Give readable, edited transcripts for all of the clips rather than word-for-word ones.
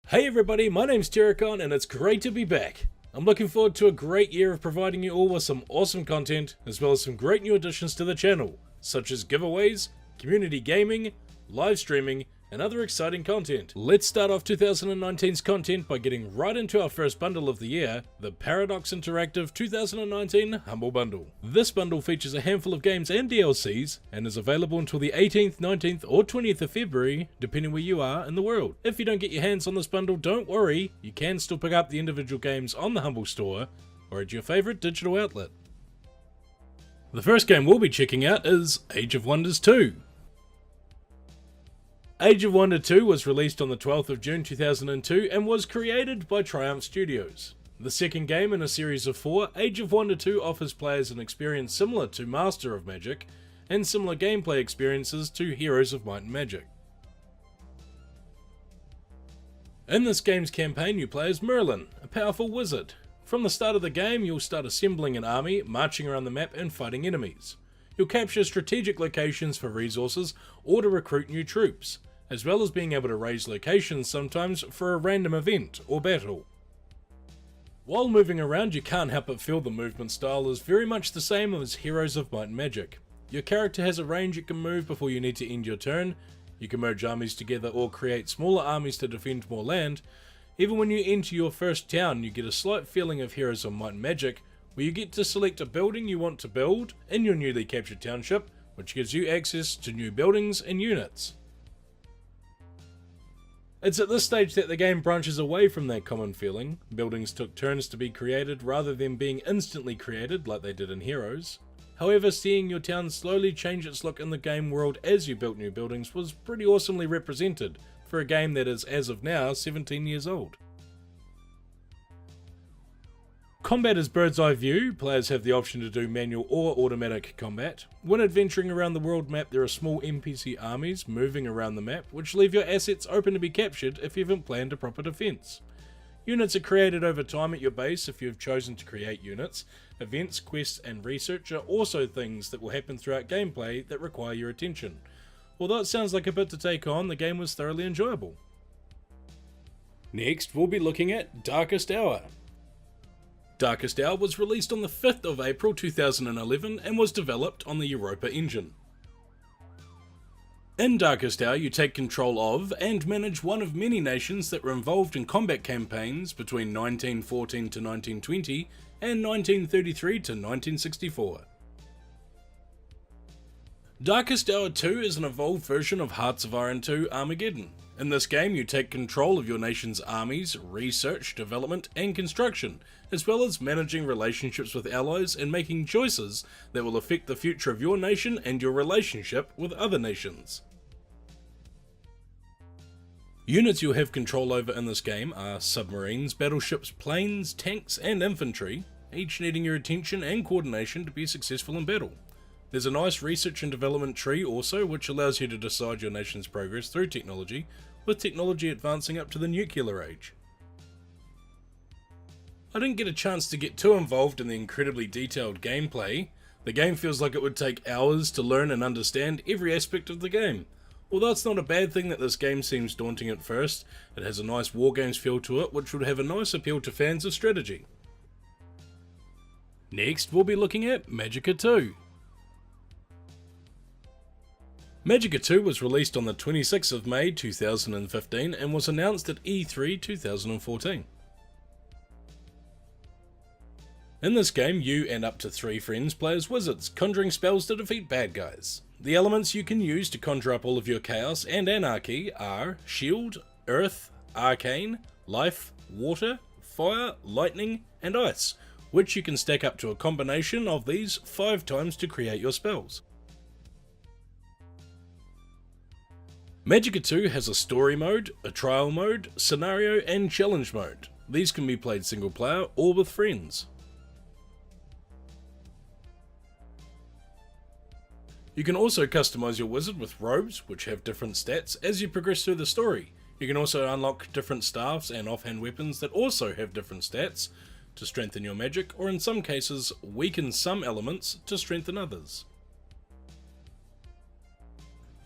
Hey everybody, my name's Terracon and it's great to be back. I'm looking forward to a great year of providing you all with some awesome content, as well as some great new additions to the channel, such as giveaways, community gaming, live streaming, and other exciting content. Let's start off 2019's content by getting right into our first bundle of the year, the Paradox Interactive 2019 Humble Bundle. This bundle features a handful of games and DLCs, and is available until the 18th, 19th, or 20th of February, depending where you are in the world. If you don't get your hands on this bundle, don't worry, you can still pick up the individual games on the Humble store, or at your favourite digital outlet. The first game we'll be checking out is Age of Wonders 2. Age of Wonder 2 was released on the 12th of June 2002 and was created by Triumph Studios. The second game in a series of 4, Age of Wonder 2 offers players an experience similar to Master of Magic, and similar gameplay experiences to Heroes of Might and Magic. In this game's campaign you play as Merlin, a powerful wizard. From the start of the game you'll start assembling an army, marching around the map and fighting enemies. You'll capture strategic locations for resources or to recruit new troops, as well as being able to raise locations sometimes for a random event or battle. While moving around you can't help but feel the movement style is very much the same as Heroes of Might and Magic. Your character has a range you can move before you need to end your turn, you can merge armies together or create smaller armies to defend more land. Even when you enter your first town you get a slight feeling of Heroes of Might and Magic, where you get to select a building you want to build in your newly captured township, which gives you access to new buildings and units. It's at this stage that the game branches away from that common feeling. Buildings took turns to be created rather than being instantly created like they did in Heroes. However, seeing your town slowly change its look in the game world as you built new buildings was pretty awesomely represented for a game that is, as of now, 17 years old. Combat is bird's eye view. Players have the option to do manual or automatic combat. When adventuring around the world map there are small NPC armies moving around the map which leave your assets open to be captured if you haven't planned a proper defense. Units are created over time at your base if you have chosen to create units. Events, quests and research are also things that will happen throughout gameplay that require your attention. Although it sounds like a bit to take on, the game was thoroughly enjoyable. Next we'll be looking at Darkest Hour. Darkest Hour was released on the 5th of April 2011 and was developed on the Europa engine. In Darkest Hour you take control of and manage one of many nations that were involved in combat campaigns between 1914 to 1920 and 1933 to 1964. Darkest Hour 2 is an evolved version of Hearts of Iron 2 Armageddon. In this game you take control of your nation's armies, research, development and construction, as well as managing relationships with allies and making choices that will affect the future of your nation and your relationship with other nations. Units you'll have control over in this game are submarines, battleships, planes, tanks and infantry, each needing your attention and coordination to be successful in battle. There's a nice research and development tree also, which allows you to decide your nation's progress through technology, with technology advancing up to the nuclear age. I didn't get a chance to get too involved in the incredibly detailed gameplay. The game feels like it would take hours to learn and understand every aspect of the game. Although it's not a bad thing that this game seems daunting at first, it has a nice wargames feel to it which would have a nice appeal to fans of strategy. Next we'll be looking at Magicka 2. Magicka 2 was released on the 26th of May 2015 and was announced at E3 2014. In this game you and up to 3 friends play as wizards, conjuring spells to defeat bad guys. The elements you can use to conjure up all of your chaos and anarchy are shield, earth, arcane, life, water, fire, lightning and ice, which you can stack up to a combination of these 5 times to create your spells. Magicka 2 has a story mode, a trial mode, scenario and challenge mode. These can be played single player or with friends. You can also customize your wizard with robes which have different stats as you progress through the story. You can also unlock different staffs and offhand weapons that also have different stats to strengthen your magic, or in some cases weaken some elements to strengthen others.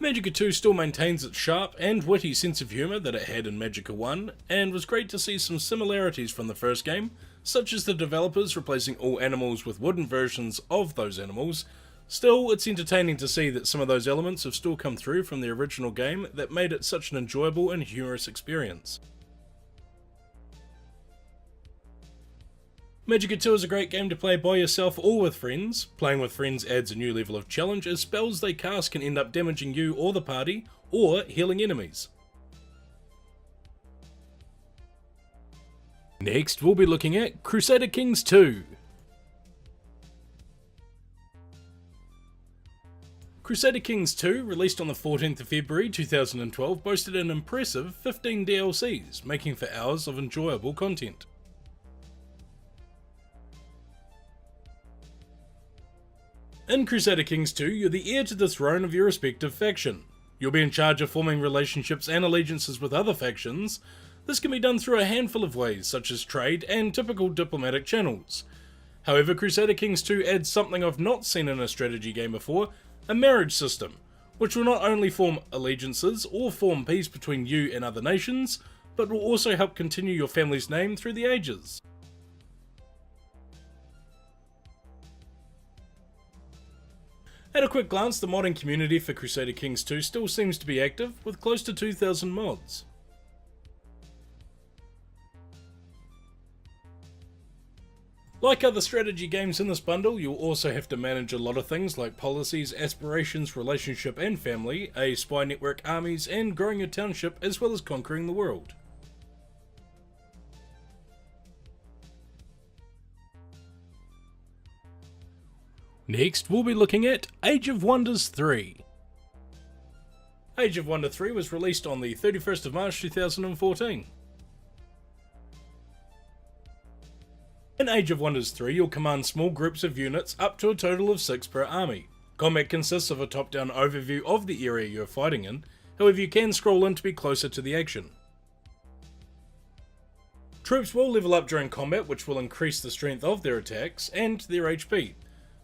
Magicka 2 still maintains its sharp and witty sense of humour that it had in Magicka 1, and was great to see some similarities from the first game, such as the developers replacing all animals with wooden versions of those animals. Still, it's entertaining to see that some of those elements have still come through from the original game that made it such an enjoyable and humorous experience. Magicka 2 is a great game to play by yourself or with friends. Playing with friends adds a new level of challenge as spells they cast can end up damaging you or the party, or healing enemies. Next, we'll be looking at Crusader Kings 2. Crusader Kings 2, released on the 14th of February 2012, boasted an impressive 15 DLCs, making for hours of enjoyable content. In Crusader Kings 2, you're the heir to the throne of your respective faction. You'll be in charge of forming relationships and allegiances with other factions. This can be done through a handful of ways, such as trade and typical diplomatic channels. However, Crusader Kings 2 adds something I've not seen in a strategy game before, a marriage system, which will not only form allegiances or form peace between you and other nations, but will also help continue your family's name through the ages. At a quick glance, the modding community for Crusader Kings 2 still seems to be active, with close to 2,000 mods. Like other strategy games in this bundle, you'll also have to manage a lot of things like policies, aspirations, relationship and family, a spy network, armies, and growing your township, as well as conquering the world. Next, we'll be looking at Age of Wonders 3. Age of Wonder 3 was released on the 31st of March 2014. In Age of Wonders 3, you'll command small groups of units up to a total of 6 per army. Combat consists of a top-down overview of the area you're fighting in, however you can scroll in to be closer to the action. Troops will level up during combat, which will increase the strength of their attacks and their HP.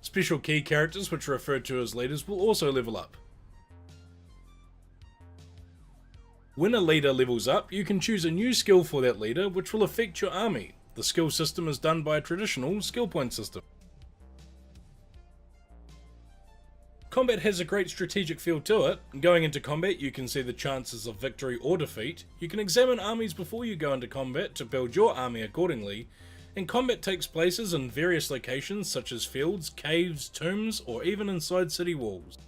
Special key characters, which are referred to as leaders, will also level up. When a leader levels up, you can choose a new skill for that leader, which will affect your army. The skill system is done by a traditional skill point system. Combat has a great strategic feel to it. Going into combat, you can see the chances of victory or defeat. You can examine armies before you go into combat to build your army accordingly. And combat takes places in various locations such as fields, caves, tombs, or even inside city walls.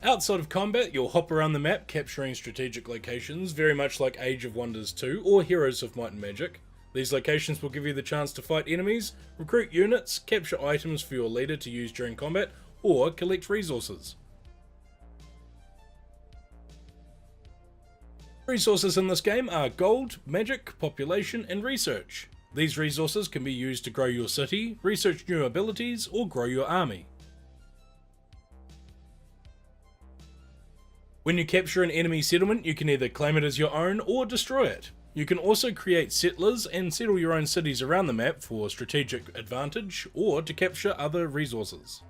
Outside of combat, you'll hop around the map capturing strategic locations, very much like Age of Wonders 2 or Heroes of Might and Magic. These locations will give you the chance to fight enemies, recruit units, capture items for your leader to use during combat, or collect resources. Resources in this game are gold, magic, population, and research. These resources can be used to grow your city, research new abilities, or grow your army. When you capture an enemy settlement, you can either claim it as your own or destroy it. You can also create settlers and settle your own cities around the map for strategic advantage, or to capture other resources.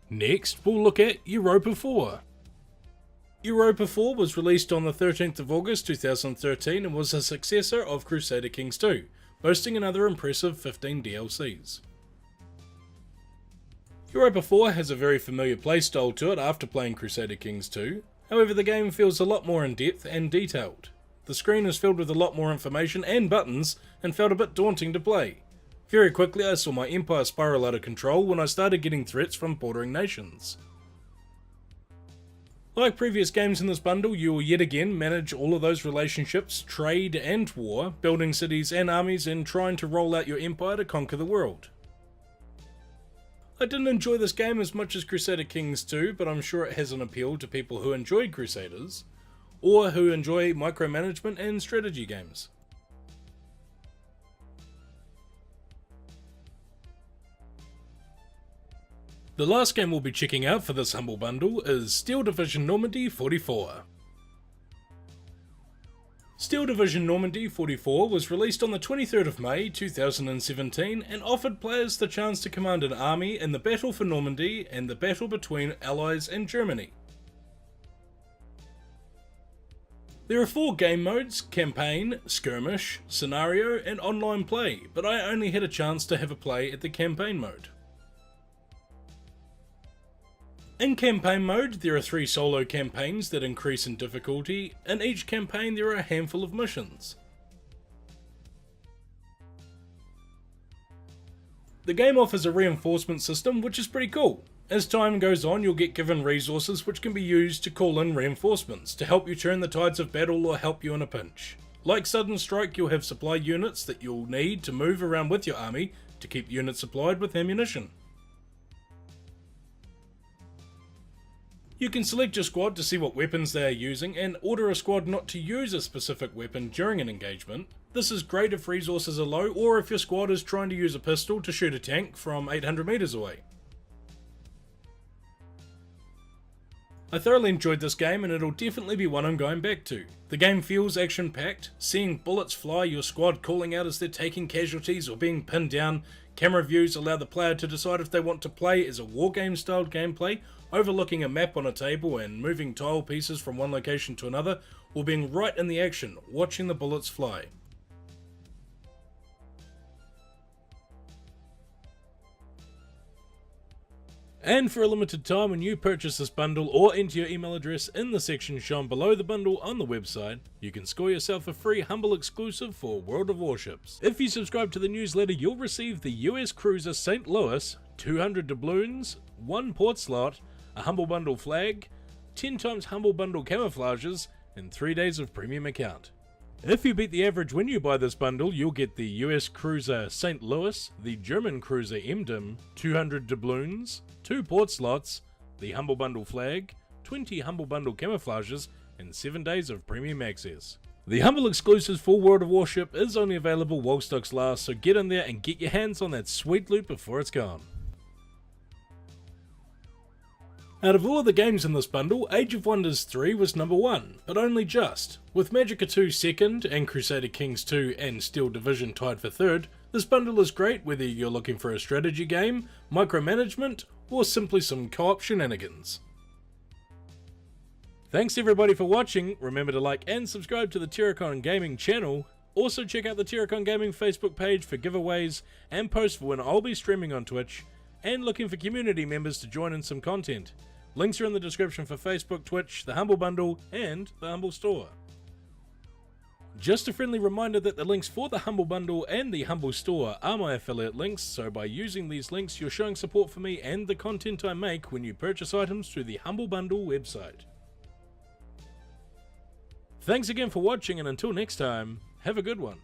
Next, we'll look at Europa IV. Europa IV was released on the 13th of August 2013 and was a successor of Crusader Kings 2, boasting another impressive 15 DLCs. Europa IV has a very familiar playstyle to it after playing Crusader Kings 2, however the game feels a lot more in depth and detailed. The screen is filled with a lot more information and buttons and felt a bit daunting to play. Very quickly I saw my empire spiral out of control when I started getting threats from bordering nations. Like previous games in this bundle, you will yet again manage all of those relationships, trade and war, building cities and armies and trying to roll out your empire to conquer the world. I didn't enjoy this game as much as Crusader Kings 2, but I'm sure it has an appeal to people who enjoyed Crusaders, or who enjoy micromanagement and strategy games. The last game we'll be checking out for this humble bundle is Steel Division Normandy 44. Steel Division Normandy 44 was released on the 23rd of May 2017 and offered players the chance to command an army in the battle for Normandy and the battle between Allies and Germany. There are 4 game modes: Campaign, Skirmish, Scenario and Online Play, but I only had a chance to have a play at the Campaign mode. In Campaign mode, there are 3 solo campaigns that increase in difficulty. In each campaign there are a handful of missions. The game offers a reinforcement system which is pretty cool. As time goes on, you'll get given resources which can be used to call in reinforcements to help you turn the tides of battle or help you in a pinch. Like Sudden Strike, you'll have supply units that you'll need to move around with your army to keep units supplied with ammunition. You can select your squad to see what weapons they are using and order a squad not to use a specific weapon during an engagement. This is great if resources are low or if your squad is trying to use a pistol to shoot a tank from 800 meters away. I thoroughly enjoyed this game and it'll definitely be one I'm going back to. The game feels action packed, seeing bullets fly, your squad calling out as they're taking casualties or being pinned down. Camera views allow the player to decide if they want to play as a wargame styled gameplay, overlooking a map on a table and moving tile pieces from one location to another, or being right in the action, watching the bullets fly. And for a limited time, when you purchase this bundle or enter your email address in the section shown below the bundle on the website, you can score yourself a free Humble exclusive for World of Warships. If you subscribe to the newsletter, you'll receive the US Cruiser St. Louis, 200 doubloons, 1 port slot, a Humble Bundle flag, 10 times Humble Bundle camouflages, and 3 days of premium account. If you beat the average when you buy this bundle, you'll get the US Cruiser St. Louis, the German Cruiser MDIM, 200 doubloons, 2 port slots, the Humble Bundle flag, 20 Humble Bundle camouflages, and 7 days of premium access. The Humble exclusives for World of Warship is only available while stocks last, so get in there and get your hands on that sweet loot before it's gone. Out of all of the games in this bundle, Age of Wonders 3 was number 1, but only just. With Magicka 2 second, and Crusader Kings 2 and Steel Division tied for third, this bundle is great whether you're looking for a strategy game, micromanagement, or simply some co-op shenanigans. Thanks everybody for watching. Remember to like and subscribe to the Terracon Gaming channel. Also check out the Terracon Gaming Facebook page for giveaways and posts for when I'll be streaming on Twitch, and looking for community members to join in some content. Links are in the description for Facebook, Twitch, the Humble Bundle, and the Humble Store. Just a friendly reminder that the links for the Humble Bundle and the Humble Store are my affiliate links, so by using these links you're showing support for me and the content I make when you purchase items through the Humble Bundle website. Thanks again for watching, and until next time, have a good one.